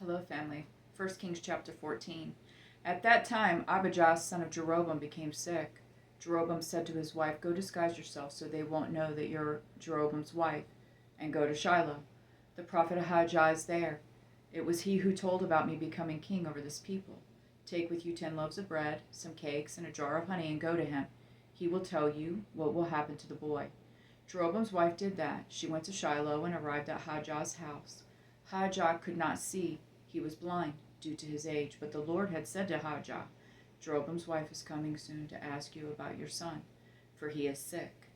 Hello, family. 1 Kings chapter 14. At that time, Abijah, son of Jeroboam, became sick. Jeroboam said to his wife, "Go disguise yourself so they won't know that you're Jeroboam's wife, and go to Shiloh. The prophet Ahijah is there. It was he who told about me becoming king over this people. Take with you 10 loaves of bread, some cakes, and a jar of honey, and go to him. He will tell you what will happen to the boy." Jeroboam's wife did that. She went to Shiloh and arrived at Ahijah's house. Ahijah could not see. He was blind due to his age, but the Lord had said to Ahijah, "Jeroboam's wife is coming soon to ask you about your son, for he is sick.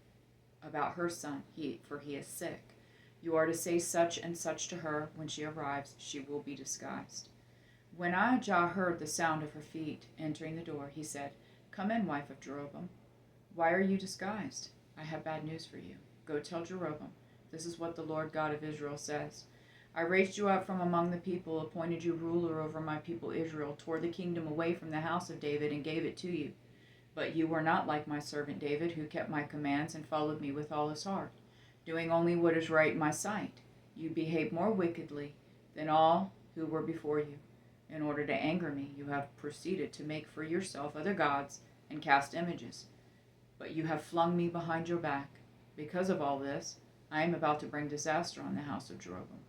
About her son, for he is sick. You are to say such and such to her. When she arrives, she will be disguised." When Ahijah heard the sound of her feet entering the door, he said, "Come in, wife of Jeroboam. Why are you disguised? I have bad news for you. Go tell Jeroboam, this is what the Lord God of Israel says. I raised you up from among the people, appointed you ruler over my people Israel, tore the kingdom away from the house of David and gave it to you. But you were not like my servant David, who kept my commands and followed me with all his heart, doing only what is right in my sight. You behaved more wickedly than all who were before you. In order to anger me, you have proceeded to make for yourself other gods and cast images. But you have flung me behind your back. Because of all this, I am about to bring disaster on the house of Jeroboam.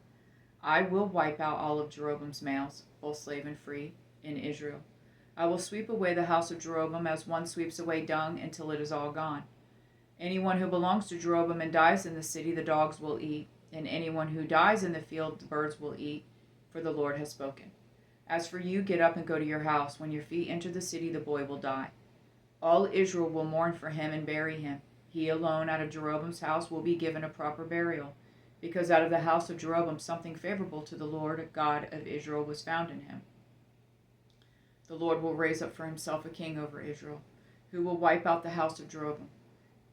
I will wipe out all of Jeroboam's males, both slave and free, in Israel. I will sweep away the house of Jeroboam as one sweeps away dung until it is all gone. Anyone who belongs to Jeroboam and dies in the city, the dogs will eat, and anyone who dies in the field, the birds will eat, for the Lord has spoken. As for you, get up and go to your house. When your feet enter the city, the boy will die. All Israel will mourn for him and bury him. He alone out of Jeroboam's house will be given a proper burial, because out of the house of Jeroboam something favorable to the Lord God of Israel was found in him. The Lord will raise up for himself a king over Israel, who will wipe out the house of Jeroboam.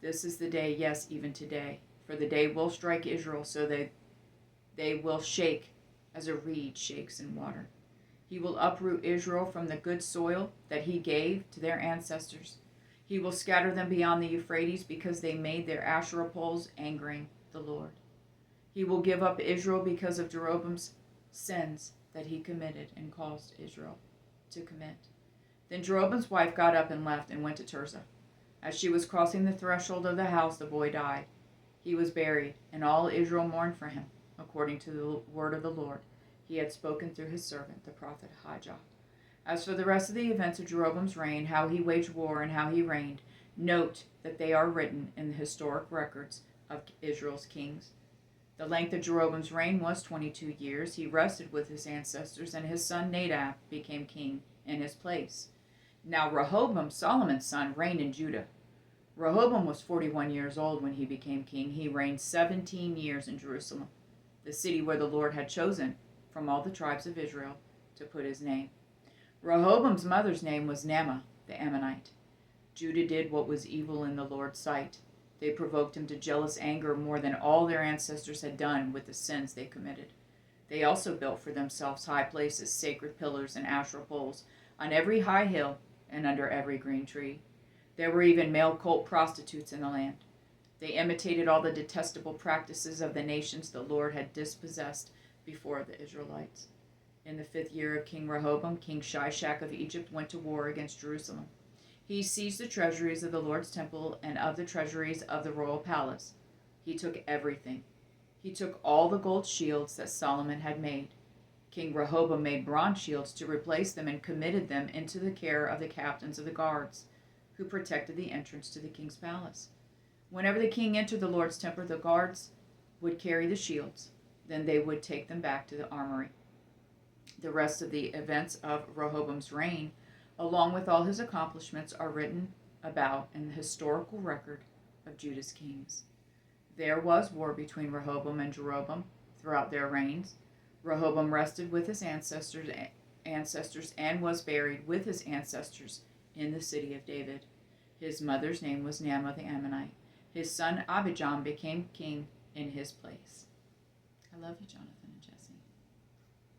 This is the day, yes, even today, for the day will strike Israel so they will shake as a reed shakes in water. He will uproot Israel from the good soil that he gave to their ancestors. He will scatter them beyond the Euphrates because they made their Asherah poles, angering the Lord. He will give up Israel because of Jeroboam's sins that he committed and caused Israel to commit. Then Jeroboam's wife got up and left and went to Tirzah. As she was crossing the threshold of the house, the boy died. He was buried, and all Israel mourned for him, according to the word of the Lord he had spoken through his servant, the prophet Ahijah. As for the rest of the events of Jeroboam's reign, how he waged war and how he reigned, note that they are written in the historic records of Israel's kings. The length of Jeroboam's reign was 22 years. He rested with his ancestors, and his son Nadab became king in his place. Now Rehoboam, Solomon's son, reigned in Judah. Rehoboam was 41 years old when he became king. He reigned 17 years in Jerusalem, the city where the Lord had chosen from all the tribes of Israel to put his name. Rehoboam's mother's name was Naamah, the Ammonite. Judah did what was evil in the Lord's sight. They provoked him to jealous anger more than all their ancestors had done with the sins they committed. They also built for themselves high places, sacred pillars, and Asherah poles on every high hill and under every green tree. There were even male cult prostitutes in the land. They imitated all the detestable practices of the nations the Lord had dispossessed before the Israelites. In the 5th year of King Rehoboam, King Shishak of Egypt went to war against Jerusalem. He seized the treasuries of the Lord's temple and of the treasuries of the royal palace. He took everything. He took all the gold shields that Solomon had made. King Rehoboam made bronze shields to replace them and committed them into the care of the captains of the guards, who protected the entrance to the king's palace. Whenever the king entered the Lord's temple, the guards would carry the shields. Then they would take them back to the armory. The rest of the events of Rehoboam's reign, along with all his accomplishments, are written about in the historical record of Judah's kings. There was war between Rehoboam and Jeroboam throughout their reigns. Rehoboam rested with his ancestors and was buried with his ancestors in the city of David. His mother's name was Naamah the Ammonite. His son Abijam became king in his place. I love you, Jonathan.